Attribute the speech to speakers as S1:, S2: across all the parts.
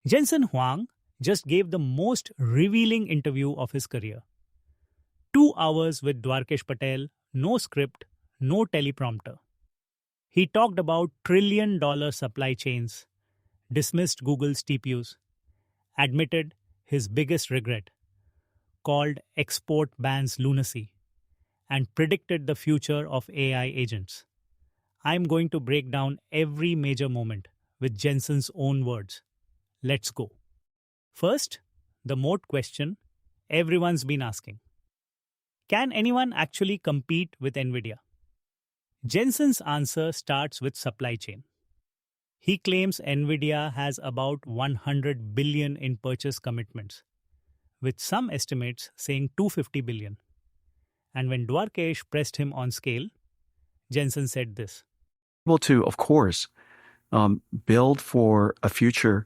S1: Jensen Huang just gave the most revealing interview of his career. 2 hours with Dwarkesh Patel, no script, no teleprompter. He talked about trillion-dollar supply chains, dismissed Google's TPUs, admitted his biggest regret, called export bans lunacy, and predicted the future of AI agents. I'm going to break down every major moment with Jensen's own words. Let's go. First, the moat question everyone's been asking. Can anyone actually compete with Nvidia? Jensen's answer starts with supply chain. He claims Nvidia has about 100 billion in purchase commitments, with some estimates saying 250 billion. And when Dwarkesh pressed him on scale, Jensen said this.
S2: Able to, of course, build for a future.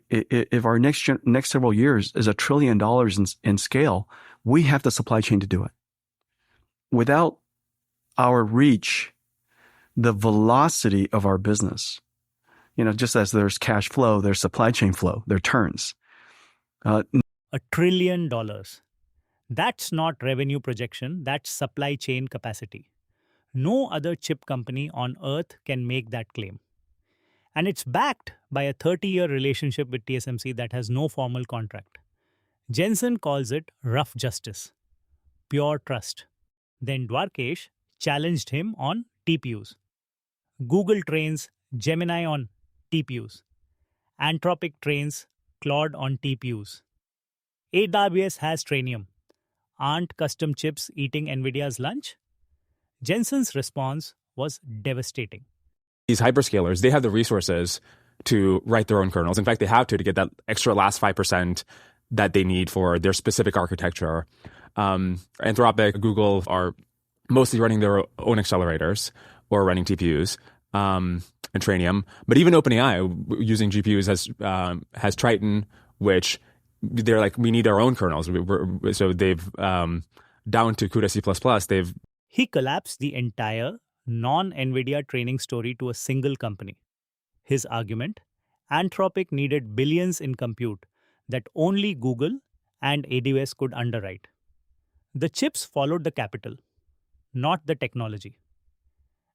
S2: If our next several years is $1 trillion in scale, we have the supply chain to do it. Without our reach, the velocity of our business, just as there's cash flow, there's supply chain flow, there are turns.
S1: $1 trillion. That's not revenue projection, that's supply chain capacity. No other chip company on earth can make that claim. And it's backed by a 30-year relationship with TSMC that has no formal contract. Jensen calls it rough justice, pure trust. Then Dwarkesh challenged him on TPUs. Google trains Gemini on TPUs. Anthropic trains Claude on TPUs. AWS has Trainium. Aren't custom chips eating Nvidia's lunch? Jensen's response was devastating.
S3: These hyperscalers, they have the resources to write their own kernels. In fact, they have to get that extra last 5% that they need for their specific architecture. Anthropic, Google are mostly running their own accelerators or running TPUs and Trainium. But even OpenAI using GPUs has Triton, which they're like, we need our own kernels. So they've down to CUDA C++.
S1: He collapsed the entire non-Nvidia training story to a single company. His argument, Anthropic needed billions in compute that only Google and AWS could underwrite. The chips followed the capital, not the technology.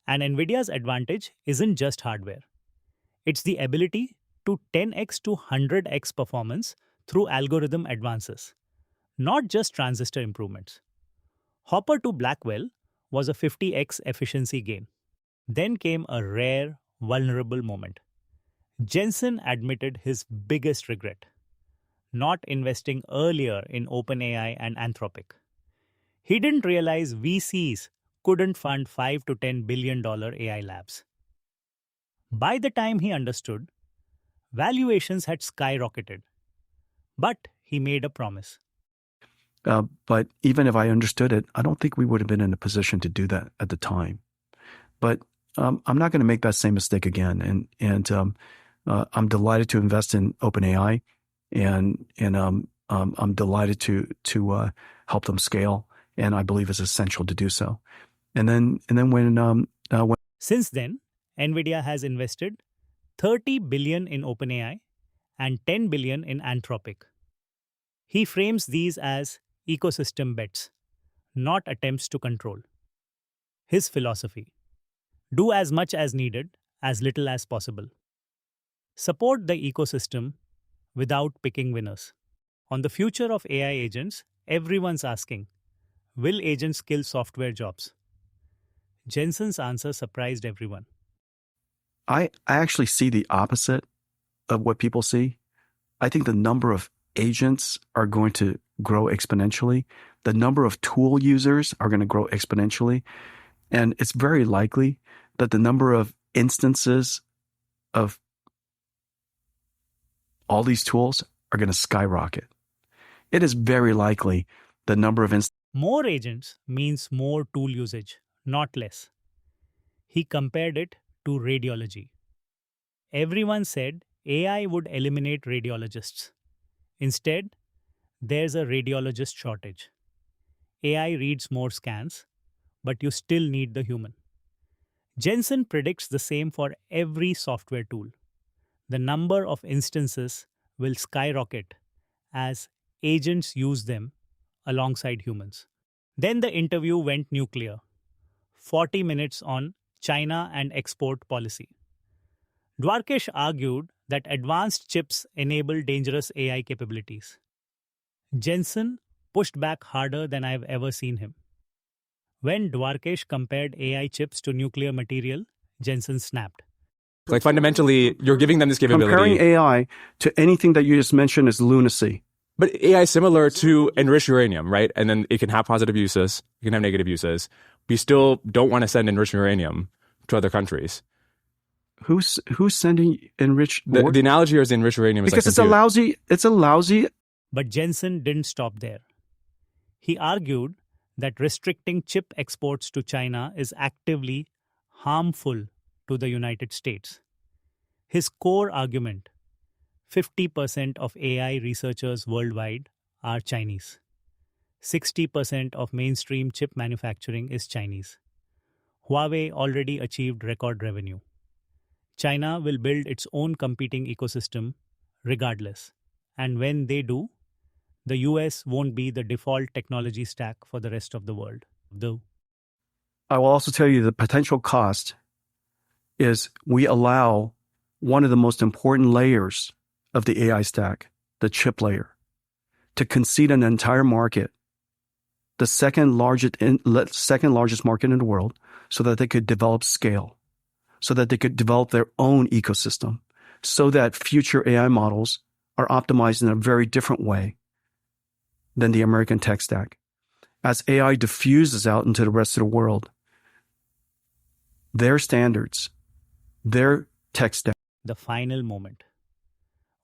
S1: And Nvidia's advantage isn't just hardware. It's the ability to 10x to 100x performance through algorithm advances, not just transistor improvements. Hopper to Blackwell was a 50x efficiency gain. Then came a rare, vulnerable moment. Jensen admitted his biggest regret, not investing earlier in OpenAI and Anthropic. He didn't realize VCs couldn't fund $5 to $10 billion AI labs. By the time he understood, valuations had skyrocketed. But he made a promise.
S2: But even if I understood it, I don't think we would have been in a position to do that at the time. But I'm not going to make that same mistake again. And I'm delighted to invest in OpenAI, and I'm delighted to help them scale. And I believe it's essential to do so. And then when
S1: since then, Nvidia has invested $30 billion in OpenAI and $10 billion in Anthropic. He frames these as ecosystem bets, not attempts to control. His philosophy: do as much as needed, as little as possible. Support the ecosystem without picking winners. On the future of AI agents, everyone's asking, will agents kill software jobs? Jensen's answer surprised everyone.
S2: I actually see the opposite of what people see. I think the number of agents are going to grow exponentially. The number of tool users are going to grow exponentially. And it's very likely that the number of instances of all these tools are going to skyrocket. It is very likely the number of
S1: more agents means more tool usage, not less. He compared it to radiology. Everyone said AI would eliminate radiologists. Instead, there's a radiologist shortage. AI reads more scans, but you still need the human. Jensen predicts the same for every software tool. The number of instances will skyrocket as agents use them alongside humans. Then the interview went nuclear. 40 minutes on China and export policy. Dwarkesh argued that advanced chips enable dangerous AI capabilities. Jensen pushed back harder than I've ever seen him. When Dwarkesh compared AI chips to nuclear material, Jensen snapped.
S3: Like fundamentally, you're giving them this capability.
S2: Comparing AI to anything that you just mentioned is lunacy.
S3: But AI is similar to enriched uranium, right? And then it can have positive uses, it can have negative uses. We still don't want to send enriched uranium to other countries.
S2: Who's sending enriched?
S3: The analogy is enriched uranium is
S2: because
S3: like
S2: it's a lousy.
S1: But Jensen didn't stop there. He argued that restricting chip exports to China is actively harmful to the United States. His core argument: 50% of AI researchers worldwide are Chinese. 60% of mainstream chip manufacturing is Chinese. Huawei already achieved record revenue. China will build its own competing ecosystem regardless. And when they do, the US won't be the default technology stack for the rest of the world.
S2: I will also tell you the potential cost is we allow one of the most important layers of the AI stack, the chip layer, to concede an entire market, the second largest market in the world, so that they could develop scale, so that they could develop their own ecosystem, so that future AI models are optimized in a very different way than the American tech stack. As AI diffuses out into the rest of the world, their standards, their tech stack.
S1: The final moment.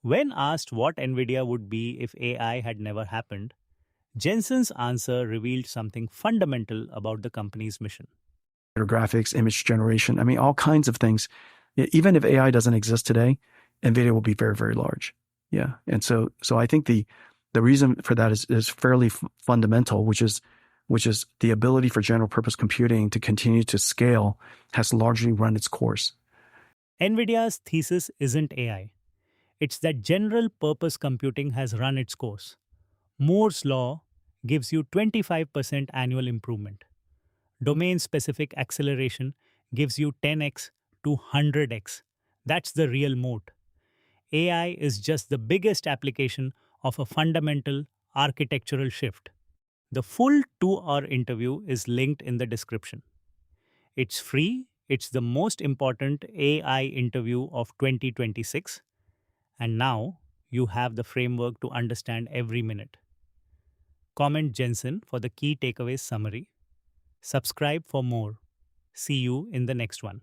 S1: When asked what Nvidia would be if AI had never happened, Jensen's answer revealed something fundamental about the company's mission.
S2: Graphics, image generation, I mean, all kinds of things. Even if AI doesn't exist today, Nvidia will be very, very large. Yeah. And so I think the reason for that is fairly fundamental, which is the ability for general purpose computing to continue to scale has largely run its course.
S1: Nvidia's thesis isn't AI. It's that general purpose computing has run its course. Moore's law gives you 25% annual improvement. Domain-specific acceleration gives you 10x to 100x. That's the real moat. AI is just the biggest application of a fundamental architectural shift. The full 2-hour interview is linked in the description. It's free. It's the most important AI interview of 2026. And now you have the framework to understand every minute. Comment Jensen for the key takeaways summary. Subscribe for more. See you in the next one.